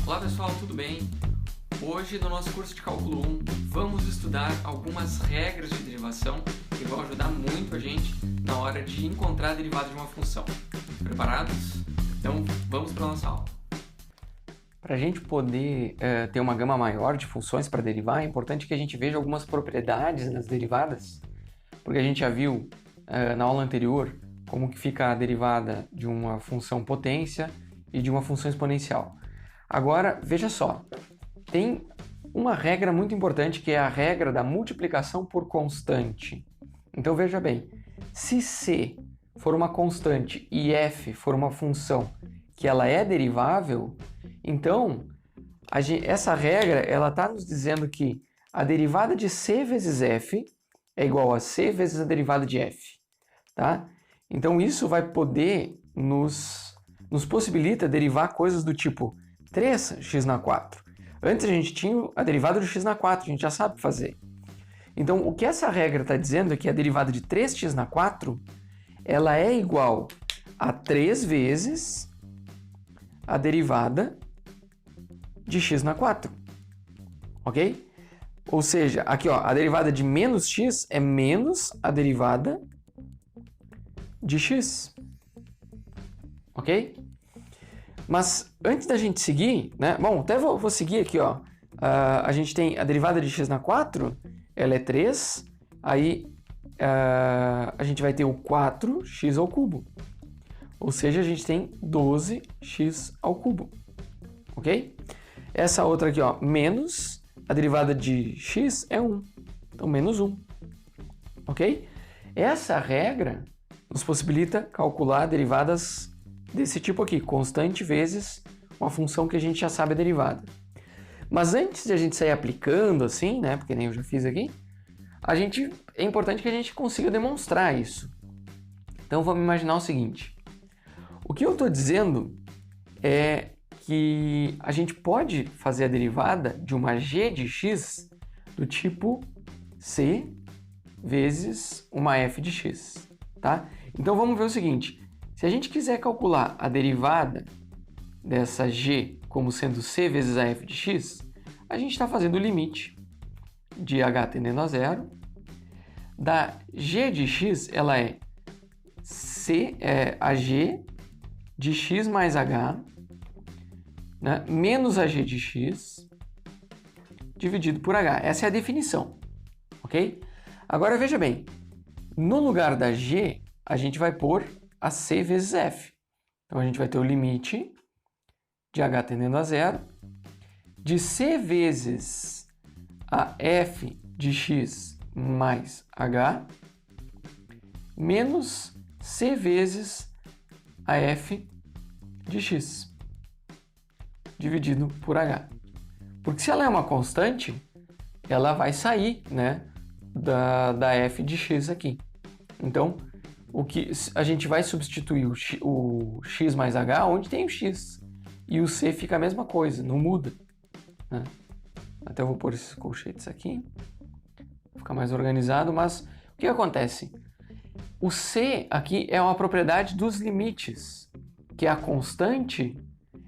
Olá pessoal, tudo bem? Hoje no nosso curso de Cálculo 1 vamos estudar algumas regras de derivação que vão ajudar muito a gente na hora de encontrar a derivada de uma função. Preparados? Então vamos para a nossa aula. Para a gente poder ter uma gama maior de funções para derivar, é importante que a gente veja algumas propriedades nas derivadas, porque a gente já viu na aula anterior como que fica a derivada de uma função potência e de uma função exponencial. Agora, veja só, tem uma regra muito importante que é a regra da multiplicação por constante. Então veja bem, se C for uma constante e F for uma função que ela é derivável, então essa regra ela está nos dizendo que a derivada de C vezes F é igual a C vezes a derivada de F. Tá? Então isso vai poder nos possibilita derivar coisas do tipo 3x na 4. Antes a gente tinha a derivada do x na 4, a gente já sabe fazer. Então o que essa regra está dizendo é que a derivada de 3x na 4 ela é igual a 3 vezes a derivada de x na 4. Ok? Ou seja, aqui ó, a derivada de menos x é menos a derivada de x. Ok? Mas antes da gente seguir, né? Bom, até vou seguir aqui, ó. A gente tem a derivada de x na 4, ela é 3, aí a gente vai ter o 4x ao cubo. Ou seja, a gente tem 12x ao cubo. Ok? Essa outra aqui, ó, menos a derivada de x é 1. Então, menos 1. Ok? Essa regra nos possibilita calcular derivadas desse tipo aqui, constante vezes uma função que a gente já sabe a derivada. Mas antes de a gente sair aplicando assim, né, porque nem eu já fiz aqui, é importante que a gente consiga demonstrar isso. Então vamos imaginar o seguinte, o que eu estou dizendo é que a gente pode fazer a derivada de uma g de x do tipo c vezes uma f de x, tá? Então vamos ver o seguinte, se a gente quiser calcular a derivada dessa g como sendo c vezes a f de x, a gente está fazendo o limite de h tendendo a zero. Da g de x, ela é a g de x mais h, né, menos a g de x dividido por h. Essa é a definição, ok? Agora veja bem, no lugar da g, a gente vai pôr a c vezes f. Então, a gente vai ter o limite de h tendendo a zero de c vezes a f de x mais h menos c vezes a f de x dividido por h. Porque se ela é uma constante, ela vai sair, né, da f de x aqui. Então, o que a gente vai substituir o x mais h onde tem o x. E o c fica a mesma coisa, não muda. Né? Até eu vou pôr esses colchetes aqui. Vou ficar mais organizado, mas o que acontece? O c aqui é uma propriedade dos limites, que a constante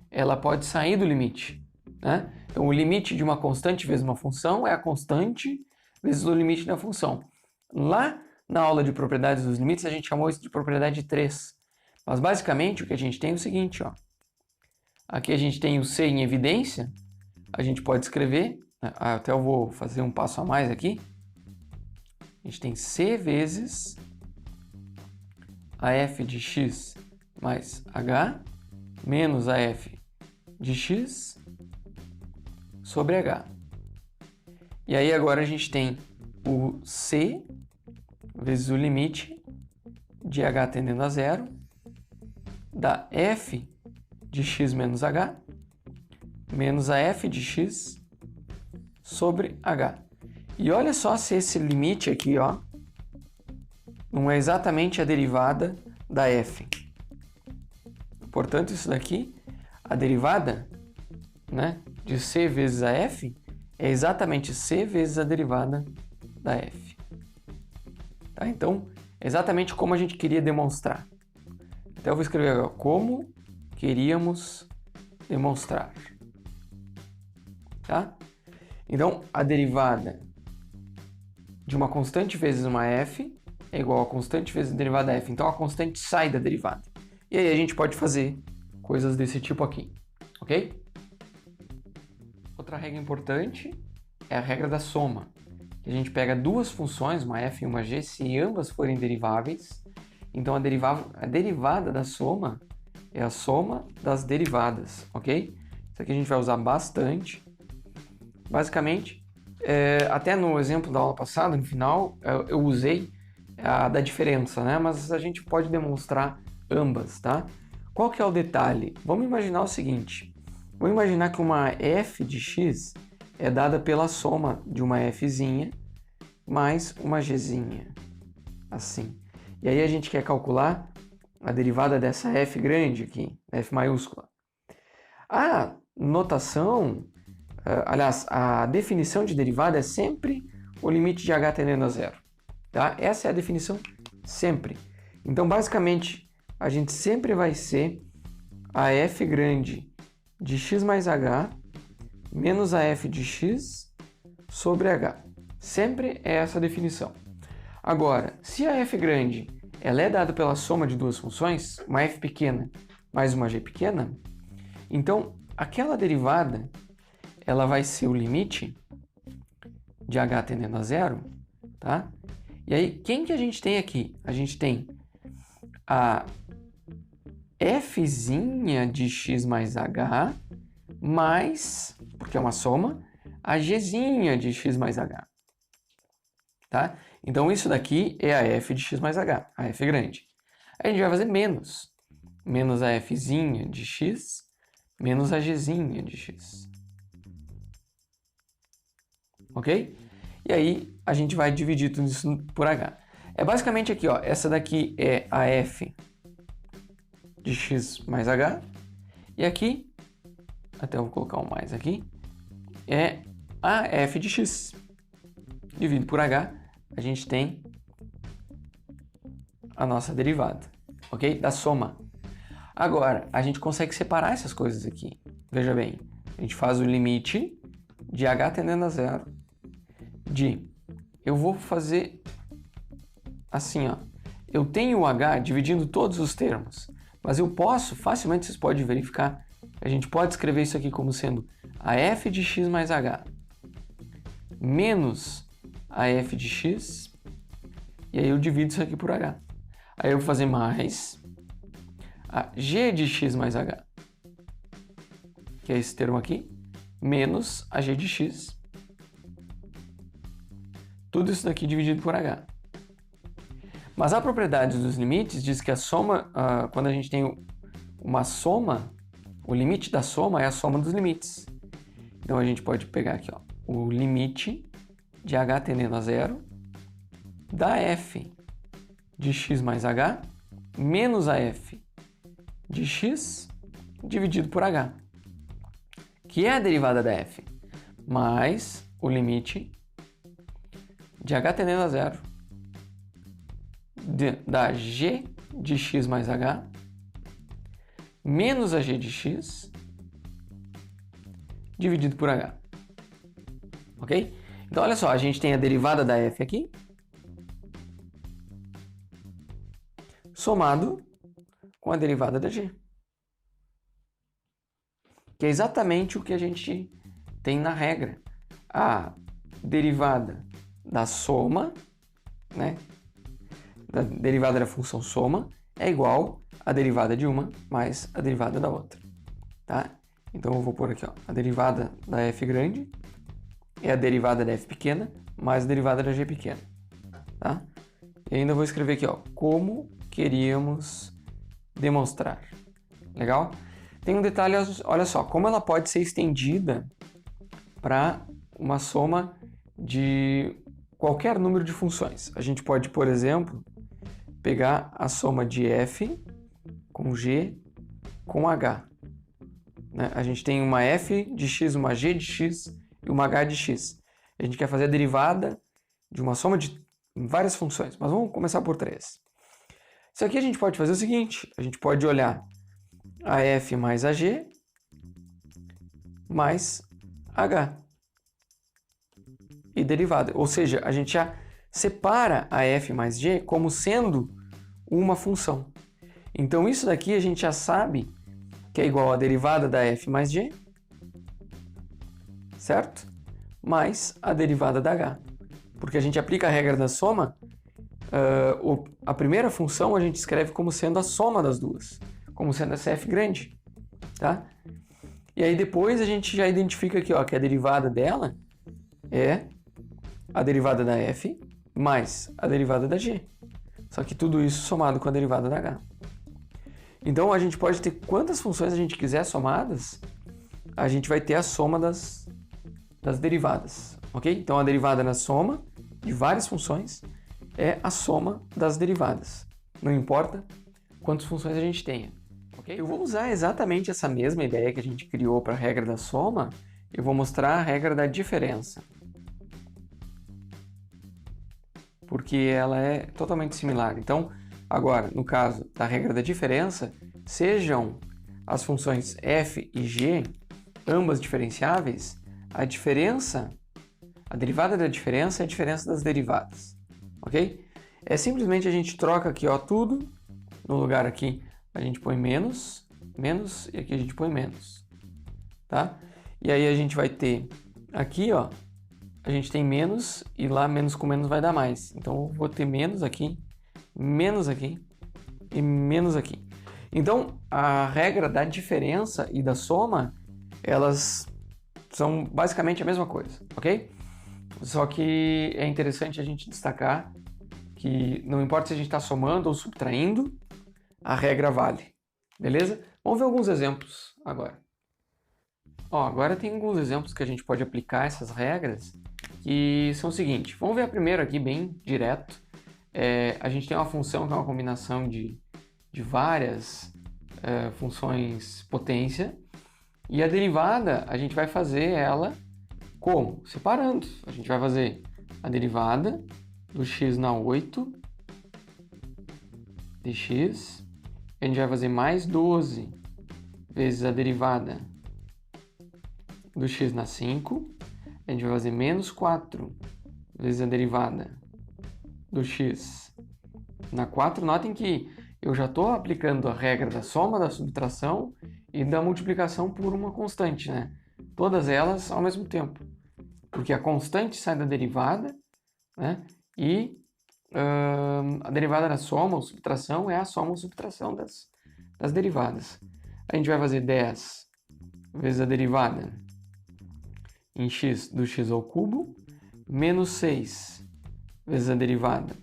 ela pode sair do limite. Né? Então o limite de uma constante vezes uma função é a constante vezes o limite da função. Lá na aula de propriedades dos limites, a gente chamou isso de propriedade 3. Mas, basicamente, o que a gente tem é o seguinte, ó. Aqui a gente tem o C em evidência. A gente pode escrever, até eu vou fazer um passo a mais aqui. A gente tem C vezes a f de x mais h menos a f de x sobre h. E aí, agora a gente tem o C vezes o limite de h tendendo a zero da f de x menos h menos a f de x sobre h. E olha só se esse limite aqui, ó, não é exatamente a derivada da f. Portanto, isso daqui, a derivada, né, de c vezes a f é exatamente c vezes a derivada da f. Tá? Então, é exatamente como a gente queria demonstrar. Então, eu vou escrever agora, como queríamos demonstrar. tá? Então, a derivada de uma constante vezes uma f é igual a constante vezes a derivada f. Então, a constante sai da derivada. E aí a gente pode fazer coisas desse tipo aqui, ok? Outra regra importante é a regra da soma. A gente pega duas funções, uma f e uma g, se ambas forem deriváveis. Então, a derivada da soma é a soma das derivadas, ok? Isso aqui a gente vai usar bastante. Basicamente, até no exemplo da aula passada, no final, eu usei a da diferença, né? Mas a gente pode demonstrar ambas, tá? Qual que é o detalhe? Vamos imaginar o seguinte. Vamos imaginar que uma f de x é dada pela soma de uma fzinha mais uma gzinha, assim. E aí a gente quer calcular a derivada dessa f grande aqui, f maiúscula. A notação, aliás, a definição de derivada é sempre o limite de h tendendo a zero. Tá? Essa é a definição sempre. Então, basicamente, a gente sempre vai ser a f grande de x mais h menos a f de x sobre h. Sempre é essa a definição. Agora, se a f grande ela é dada pela soma de duas funções, uma f pequena mais uma g pequena, então aquela derivada ela vai ser o limite de h tendendo a zero, tá? E aí, quem que a gente tem aqui? A gente tem a fzinha de x mais h mais, porque é uma soma, a gzinha de x mais h. Tá? Então, isso daqui é a f de x mais h, a f grande. Aí a gente vai fazer menos a fzinha de x, menos a gzinha de x. Ok? E aí, a gente vai dividir tudo isso por h. É basicamente aqui, ó, essa daqui é a f de x mais h, e aqui, até eu vou colocar um mais aqui, é a f de x. Dividido por h, a gente tem a nossa derivada, ok? Da soma. Agora, a gente consegue separar essas coisas aqui. Veja bem, a gente faz o limite de h tendendo a zero de... Eu vou fazer assim, ó. Eu tenho o h dividindo todos os termos, mas eu posso, facilmente vocês podem verificar, a gente pode escrever isso aqui como sendo a f de x mais h menos a f de x, e aí eu divido isso aqui por h. Aí eu vou fazer mais a g de x mais h, que é esse termo aqui, menos a g de x. Tudo isso daqui dividido por h. Mas a propriedade dos limites diz que a soma, quando a gente tem uma soma, o limite da soma é a soma dos limites. Então a gente pode pegar aqui, ó, o limite de h tendendo a zero da f de x mais h menos a f de x dividido por h, que é a derivada da f, mais o limite de h tendendo a zero da g de x mais h menos a g de x dividido por h. Ok? Então, olha só, a gente tem a derivada da f aqui, somado com a derivada da g, que é exatamente o que a gente tem na regra. A derivada da soma, né, da derivada da função soma, é igual a derivada de uma mais a derivada da outra, tá? Então, eu vou pôr aqui, ó, a derivada da f grande é a derivada da f pequena mais a derivada da g pequena, tá? E ainda vou escrever aqui, ó, como queríamos demonstrar. Legal? Tem um detalhe, olha só, como ela pode ser estendida para uma soma de qualquer número de funções. A gente pode, por exemplo, pegar a soma de f com g com h. Né? A gente tem uma f de x, uma g de x e uma h de x. A gente quer fazer a derivada de uma soma de várias funções, mas vamos começar por 3. Isso aqui a gente pode fazer o seguinte, a gente pode olhar a f mais a g mais h. E derivada. Ou seja, a gente já separa a f mais g como sendo uma função. Então, isso daqui a gente já sabe que é igual a derivada da f mais g, certo? Mais a derivada da h. Porque a gente aplica a regra da soma, a primeira função a gente escreve como sendo a soma das duas, como sendo essa f grande, tá? E aí depois a gente já identifica aqui, ó, que a derivada dela é a derivada da f mais a derivada da g. Só que tudo isso somado com a derivada da h. Então a gente pode ter quantas funções a gente quiser somadas, a gente vai ter a soma das derivadas, ok? Então a derivada na soma de várias funções é a soma das derivadas. Não importa quantas funções a gente tenha, ok? Eu vou usar exatamente essa mesma ideia que a gente criou para a regra da soma, eu vou mostrar a regra da diferença. Porque ela é totalmente similar. Então, agora, no caso da regra da diferença, sejam as funções f e g, ambas diferenciáveis, a derivada da diferença é a diferença das derivadas, ok? É simplesmente a gente troca aqui, ó, tudo, no lugar aqui a gente põe menos, menos, e aqui a gente põe menos, tá? E aí a gente vai ter aqui, ó, a gente tem menos, e lá menos com menos vai dar mais. Então, eu vou ter menos aqui e menos aqui. Então, a regra da diferença e da soma, elas são basicamente a mesma coisa, ok? Só que é interessante a gente destacar que não importa se a gente está somando ou subtraindo, a regra vale, beleza? Vamos ver alguns exemplos agora. Ó, agora tem alguns exemplos que a gente pode aplicar essas regras, que são o seguinte. Vamos ver a primeira aqui, bem direto. A gente tem uma função que é uma combinação de várias funções potência, e a derivada a gente vai fazer ela como? Separando. A gente vai fazer a derivada do x na 8 dx, a gente vai fazer mais 12 vezes a derivada do x na 5, a gente vai fazer menos 4 vezes a derivada do x na 4. Notem que eu já estou aplicando a regra da soma, da subtração e da multiplicação por uma constante, né? Todas elas ao mesmo tempo. Porque a constante sai da derivada, né? E a derivada da soma ou subtração é a soma ou subtração das derivadas. A gente vai fazer 10 vezes a derivada em x do x ao cubo, menos 6 vezes a derivada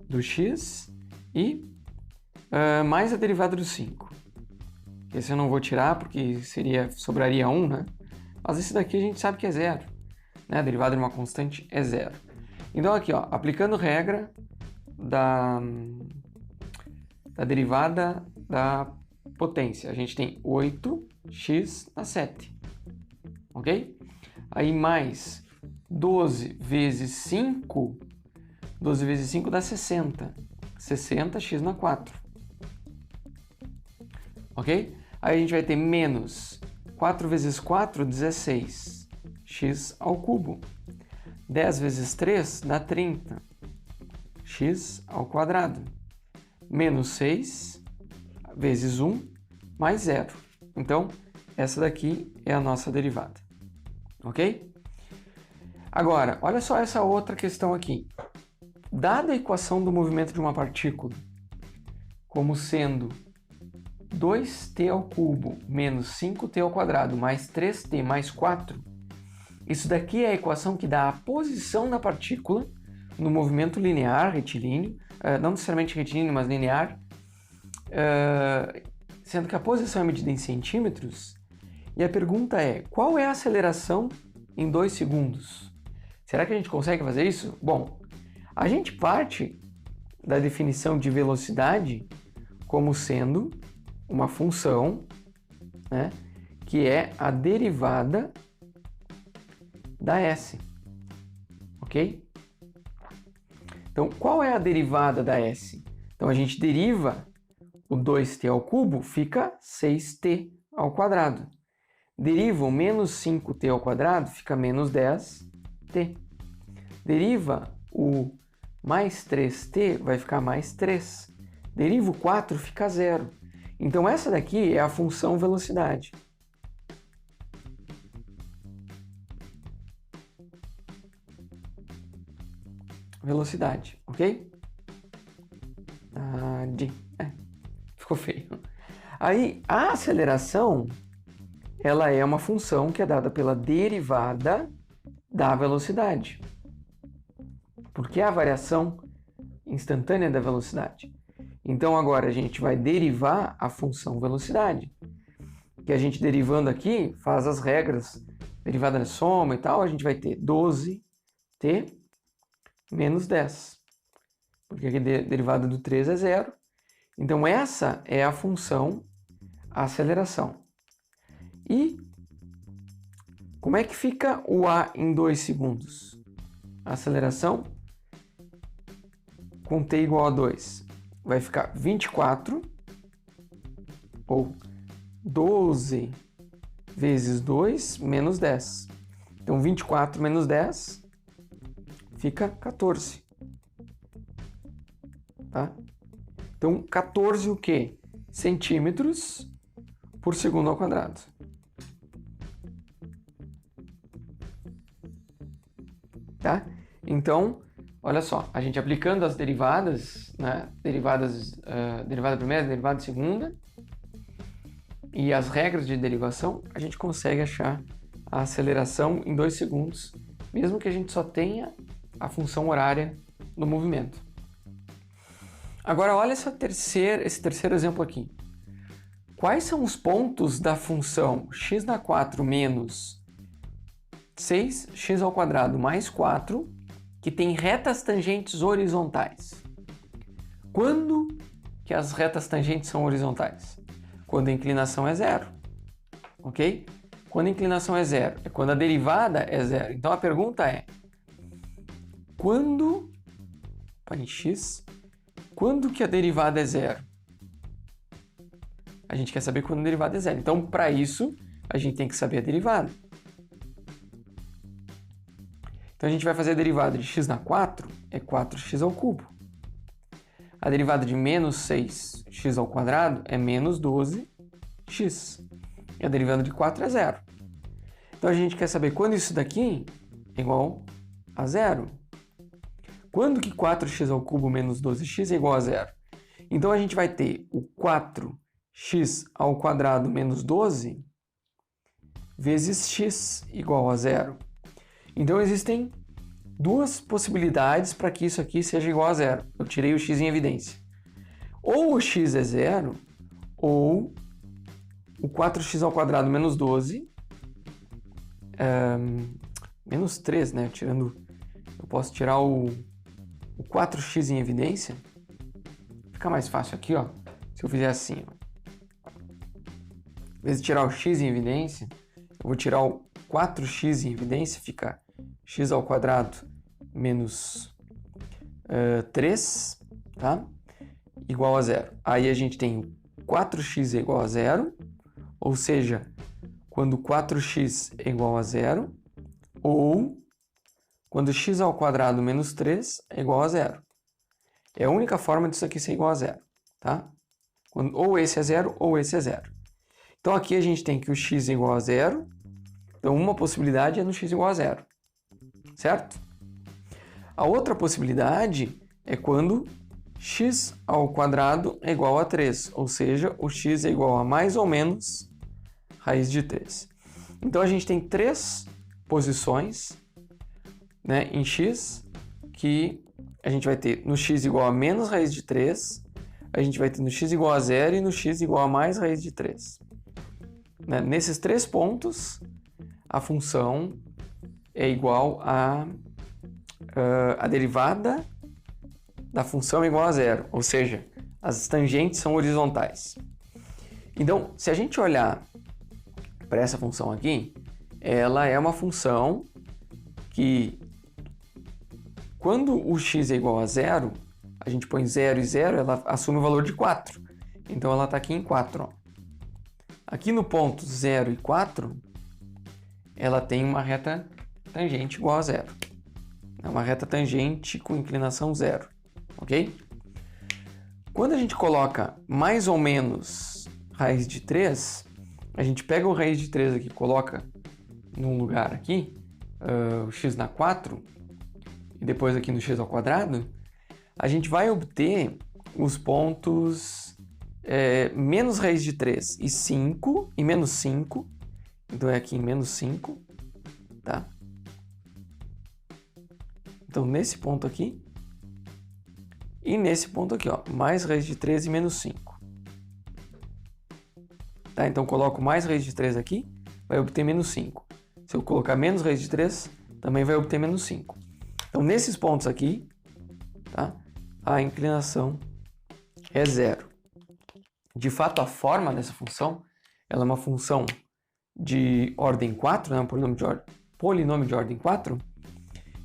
do x e mais a derivada do 5. Esse eu não vou tirar porque sobraria 1, né? Mas esse daqui a gente sabe que é zero, né? A derivada de uma constante é zero. Então aqui, ó, aplicando regra da derivada da potência, a gente tem 8x na 7, ok? Aí mais 12 vezes 5, 12 vezes 5 dá 60, 60x na 4, ok? Aí a gente vai ter menos 4 vezes 4, 16, x ao cubo. 10 vezes 3 dá 30, x ao quadrado. Menos 6 vezes 1 mais 0. Então, essa daqui é a nossa derivada. Ok? Agora, olha só essa outra questão aqui. Dada a equação do movimento de uma partícula como sendo 2t ao cubo menos 5t ao quadrado mais 3t mais 4, isso daqui é a equação que dá a posição da partícula no movimento linear, retilíneo, não necessariamente retilíneo, mas linear, sendo que a posição é medida em centímetros, e a pergunta é, qual é a aceleração em 2 segundos? Será que a gente consegue fazer isso? Bom, a gente parte da definição de velocidade como sendo uma função, né, que é a derivada da s, ok? Então, qual é a derivada da s? Então, a gente deriva o 2t ao cubo, fica 6t ao quadrado. Deriva o menos 5t ao quadrado, fica menos 10t. Deriva o mais 3t, vai ficar mais 3. Deriva o 4, fica 0. Então essa daqui é a função velocidade. Velocidade, ok? Ficou feio. Aí, a aceleração, ela é uma função que é dada pela derivada da velocidade. Porque é a variação instantânea da velocidade. Então, agora a gente vai derivar a função velocidade. Que a gente derivando aqui, faz as regras, derivada da soma e tal, a gente vai ter 12t menos 10. Porque aqui a derivada do 3 é 0. Então, essa é a função aceleração. E como é que fica o A em 2 segundos? A aceleração com t igual a 2 vai ficar 24, ou 12 vezes 2 menos 10. Então, 24 menos 10 fica 14. Tá? Então, 14 o quê? Centímetros por segundo ao quadrado. Tá? Então, olha só, a gente aplicando as derivadas, né? Derivada primeira, derivada segunda, e as regras de derivação, a gente consegue achar a aceleração em 2 segundos, mesmo que a gente só tenha a função horária do movimento. Agora, olha esse terceiro exemplo aqui. Quais são os pontos da função x² menos 6x ao quadrado mais 4 que tem retas tangentes horizontais? Quando que as retas tangentes são horizontais? Quando a inclinação é 0. Ok? Quando a inclinação é 0 é quando a derivada é 0. Então a pergunta é: quando em x, quando que a derivada é 0? A gente quer saber quando a derivada é 0. Então, para isso, a gente tem que saber a derivada. Então, a gente vai fazer a derivada de x², é 4x ao cubo. A derivada de menos 6x ao quadrado é menos 12x. E a derivada de 4 é 0. Então, a gente quer saber quando isso daqui é igual a 0. Quando que 4x ao cubo menos 12x é igual a 0? Então, a gente vai ter o 4x ao quadrado menos 12 vezes x igual a 0. Então, existem duas possibilidades para que isso aqui seja igual a 0. Eu tirei o x em evidência. Ou o x é 0, ou o 4x ao quadrado menos 12, menos 3, né? Eu posso tirar o 4x em evidência. Fica mais fácil aqui, ó. Se eu fizer assim, ó. Em vez de tirar o x em evidência, eu vou tirar o 4x em evidência, fica x ao quadrado menos 3, tá? Igual a 0. Aí a gente tem 4x é igual a 0, ou seja, quando 4x é igual a 0, ou quando x ao quadrado menos 3 é igual a 0. É a única forma disso aqui ser igual a 0, tá? Ou esse é 0, ou esse é 0. Então aqui a gente tem que o x é igual a 0, então uma possibilidade é no x igual a 0, certo? A outra possibilidade é quando x ao quadrado é igual a 3, ou seja, o x é igual a mais ou menos raiz de 3. Então a gente tem 3 posições, né, em x, que a gente vai ter no x igual a menos raiz de 3, a gente vai ter no x igual a 0 e no x igual a mais raiz de 3. Né? Nesses 3 pontos, a função é igual a derivada da função é igual a 0, ou seja, as tangentes são horizontais. Então, se a gente olhar para essa função aqui, ela é uma função que, quando o x é igual a 0, a gente põe 0 e 0, ela assume o valor de 4. Então, ela está aqui em 4. Ó. Aqui no ponto 0 e 4, ela tem uma reta tangente igual a zero. É uma reta tangente com inclinação zero, ok? Quando a gente coloca mais ou menos raiz de 3, a gente pega o raiz de 3 aqui, coloca num lugar aqui, o x na 4, e depois aqui no x ao quadrado, a gente vai obter os pontos menos raiz de 3 e 5, e menos 5, então é aqui em menos 5, tá? Então, nesse ponto aqui, e nesse ponto aqui, ó, mais raiz de 3 e menos 5. Tá? Então, coloco mais raiz de 3 aqui, vai obter menos 5. Se eu colocar menos raiz de 3, também vai obter menos 5. Então, nesses pontos aqui, tá? A inclinação é zero. De fato, a forma dessa função, ela é uma função de ordem 4, né? Um polinômio de ordem 4.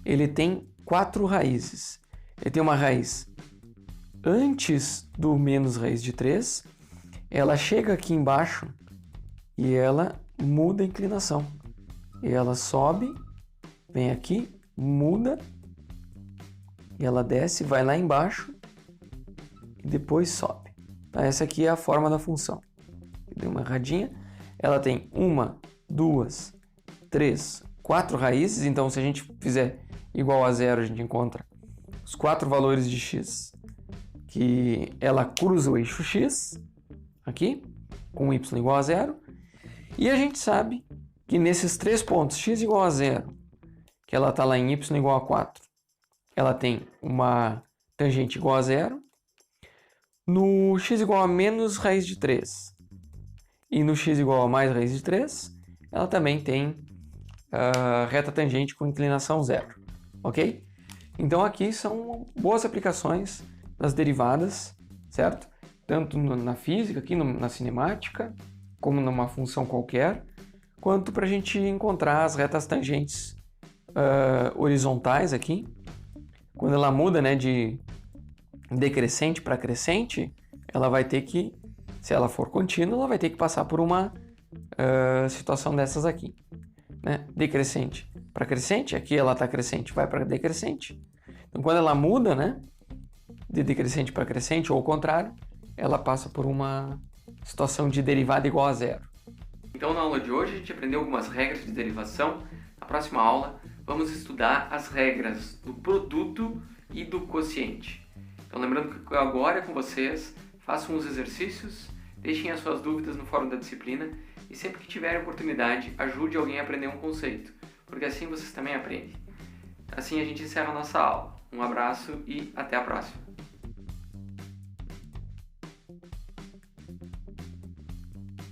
Ele tem 4 raízes. Ele tem uma raiz antes do menos raiz de 3, ela chega aqui embaixo e ela muda a inclinação. E ela sobe, vem aqui, muda, e ela desce, vai lá embaixo e depois sobe. Tá? Essa aqui é a forma da função. Deu uma erradinha. Ela tem 1, 2, 3, 4 raízes, então se a gente fizer igual a zero, a gente encontra os 4 valores de x que ela cruza o eixo x, aqui, com y igual a zero, e a gente sabe que nesses 3 pontos, x igual a zero, que ela está lá em y igual a 4, ela tem uma tangente igual a zero, no x igual a menos raiz de 3 e no x igual a mais raiz de 3, ela também tem reta tangente com inclinação zero, ok? Então aqui são boas aplicações das derivadas, certo? Tanto na física, aqui na cinemática, como numa função qualquer, quanto para a gente encontrar as retas tangentes horizontais aqui. Quando ela muda, né, de decrescente para crescente, ela vai ter que, se ela for contínua, ela vai ter que passar por uma situação dessas aqui, né? Decrescente para crescente, aqui ela está crescente, vai para decrescente. Então, quando ela muda, né, de decrescente para crescente, ou ao contrário, ela passa por uma situação de derivada igual a zero. Então, na aula de hoje, a gente aprendeu algumas regras de derivação. Na próxima aula, vamos estudar as regras do produto e do quociente. Então, lembrando que agora é com vocês, façam os exercícios, deixem as suas dúvidas no fórum da disciplina e sempre que tiverem oportunidade, ajude alguém a aprender um conceito, porque assim vocês também aprendem. Assim a gente encerra a nossa aula. Um abraço e até a próxima!